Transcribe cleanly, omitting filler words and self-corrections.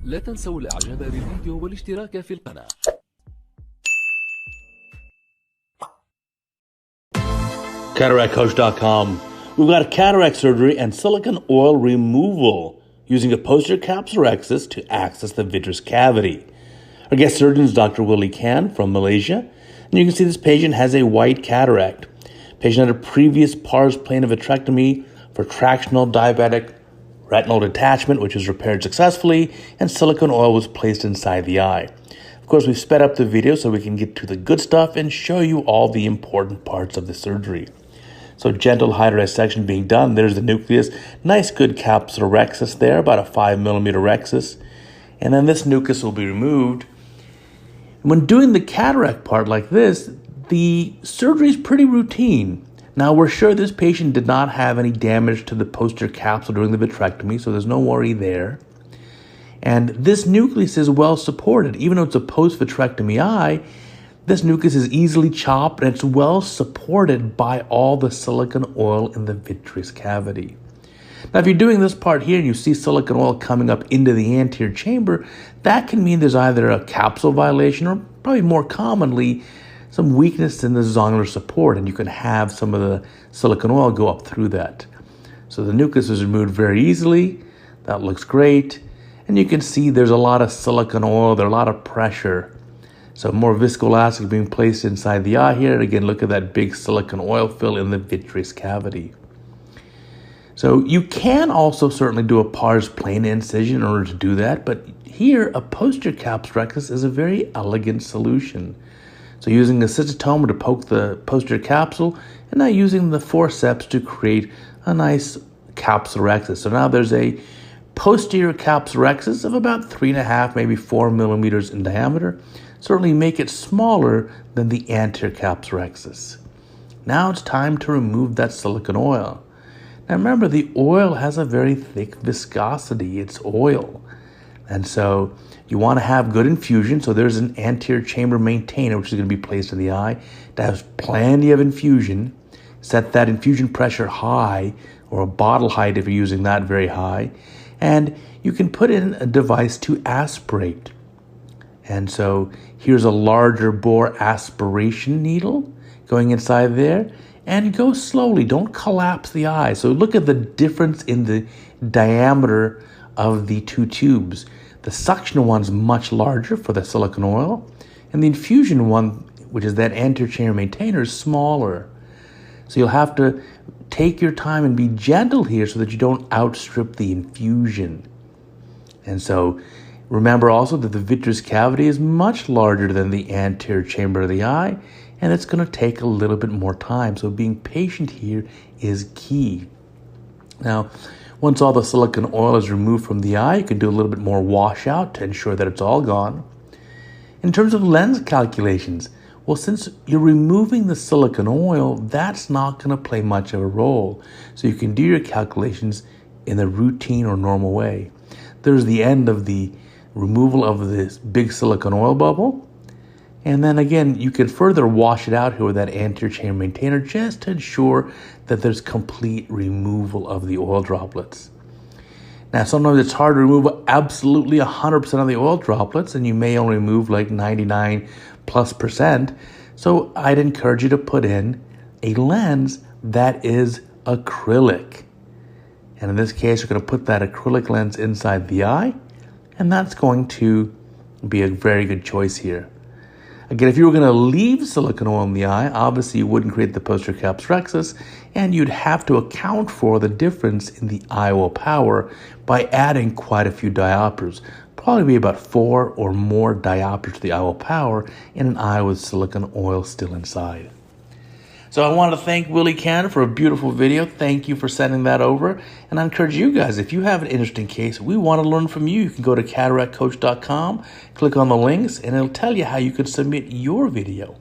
لا تنسوا الاعجاب بالفيديو والاشتراك في القناة. CataractCoach.com. We've got cataract surgery and silicone oil removal using a posterior capsulorhexis to access the vitreous cavity. Our guest surgeon is Dr. Willie Khan from Malaysia, and you can see this patient has a white cataract. Patient had a previous pars plana vitrectomy for tractional diabetic retinal detachment, which was repaired successfully, and silicone oil was placed inside the eye. Of course, we've sped up the video so we can get to the good stuff and show you all the important parts of the surgery. So gentle hydrodissection being done. There's the nucleus. Nice good capsulorhexis there, about a 5 millimeter rhexis. And then this nucleus will be removed. When doing the cataract part like this, the surgery is pretty routine. Now, we're sure this patient did not have any damage to the posterior capsule during the vitrectomy, so there's no worry there. And this nucleus is well supported. Even though it's a post-vitrectomy eye, this nucleus is easily chopped and it's well supported by all the silicone oil in the vitreous cavity. Now, if you're doing this part here and you see silicone oil coming up into the anterior chamber, that can mean there's either a capsule violation or probably more commonly some weakness in the zonular support, and you can have some of the silicone oil go up through that. So the nucleus is removed very easily. That looks great. And you can see there's a lot of silicone oil, there's a lot of pressure. So more viscoelastic being placed inside the eye here. Again, look at that big silicone oil fill in the vitreous cavity. So you can also certainly do a pars plana incision in order to do that, but here a posterior capsulorhexis is a very elegant solution. So using a cystotomer to poke the posterior capsule, and now using the forceps to create a nice capsulorhexis. So now there's a posterior capsulorhexis of about 3.5, maybe 4 millimeters in diameter. Certainly make it smaller than the anterior capsulorhexis. Now it's time to remove that silicone oil. Now remember, the oil has a very thick viscosity. It's oil. And so you want to have good infusion. So there's an anterior chamber maintainer, which is going to be placed in the eye. That has plenty of infusion. Set that infusion pressure high, or a bottle height if you're using that very high. And you can put in a device to aspirate. And so here's a larger bore aspiration needle going inside there. And go slowly, don't collapse the eye. So look at the difference in the diameter of the two tubes. The suction one's much larger for the silicone oil, and the infusion one, which is that anterior chamber maintainer, is smaller. So you'll have to take your time and be gentle here so that you don't outstrip the infusion. And so remember also that the vitreous cavity is much larger than the anterior chamber of the eye, and it's going to take a little bit more time. So being patient here is key. Now, once all the silicone oil is removed from the eye, you can do a little bit more washout to ensure that it's all gone. In terms of lens calculations, well, since you're removing the silicone oil, that's not going to play much of a role. So you can do your calculations in a routine or normal way. There's the end of the removal of this big silicone oil bubble. And then again, you can further wash it out here with that anterior chamber maintainer just to ensure that there's complete removal of the oil droplets. Now, sometimes it's hard to remove absolutely 100% of the oil droplets, and you may only remove like 99+%. So I'd encourage you to put in a lens that is acrylic. And in this case, you're going to put that acrylic lens inside the eye, and that's going to be a very good choice here. Again, if you were going to leave silicone oil in the eye, obviously you wouldn't create the posterior capsulorhexis, and you'd have to account for the difference in the IOL power by adding quite a few diopters. Probably be about 4 or more diopters to the IOL power in an eye with silicone oil still inside. So I want to thank Willie Khan for a beautiful video. Thank you for sending that over. And I encourage you guys, if you have an interesting case, we want to learn from you. You can go to CataractCoach.com, click on the links, and it'll tell you how you can submit your video.